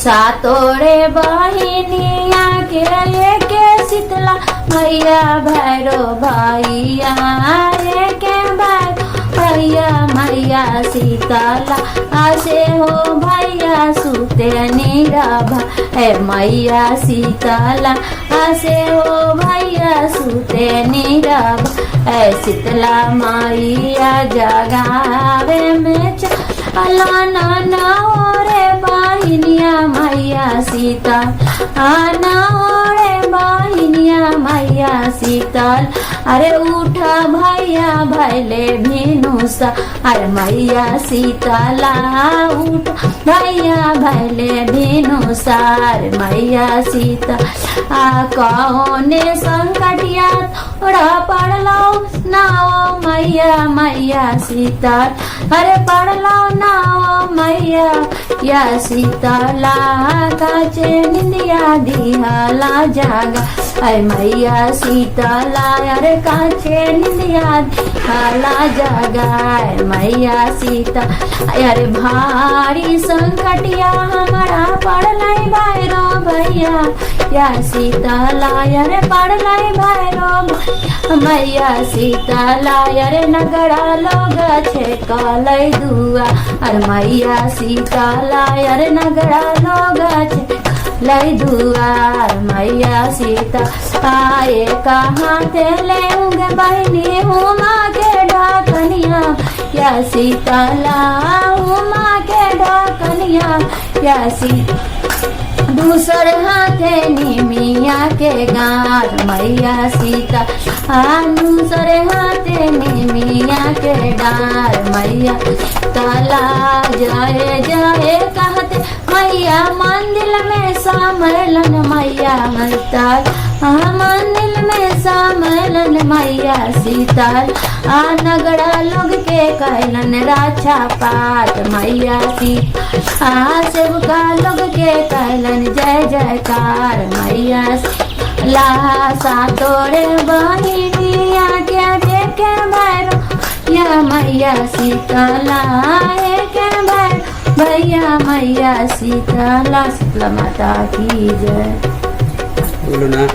सातोरे बहिनिया के शीतला मैया भैरो भैया के भैया मैया शीतला आसे हो भैया सुते नीरभा है मैया शीतला आसे हो भैया सुते नीरभा है शीतला मैया जगावे में चला ना रे बहिनिया मैया सीता आना रे बहिनिया मैया शीतल अरे उठा भैया भैले भिनुसा अरे मैया शीतला उठ भैया भैले भिनुसा अरे मैया सीता कौने संकटिया उड़ा पड़लो नाओ मैया मैया शीतल अरे पड़लो नाओ मैया या शीतला काचे निंदिया दिहला जागा अरे मैया शीतला अरे काचे निंदिया दिहला जागा मैया सीता अरे भारी संकटिया हमारा पड़लाई भैरो भैया या शीतला अरे पड़लाई भैरो मैया शीतला अरे नगरा लोग छे कलई दुआ अरे मैया शीतला अरे नगरा लोग छे लई दुआर मैया सीता आए कहाँ ते लेंगे बहनी हुमा के ढाकनिया या शीतला हुमा के ढाकनिया या दूसर हाथे निमिया के गार मैया सीता दूसर हाथे निमिया के डार मैया तला जाए जाए कहते मैया मंदिर में सम्मेलन मैया मस्ताल मंदिर में सम्मेलन मैया शीतल नगड़ा लोग के कैलन राछा पात मैया सीता सेवका लोग के कैलन जय जयकार मैया ला सातोरे बहिनिया के देखे भैरो या मैया शीतला के भैया मैया शीतला शीतला माता की जय। बोलो ना।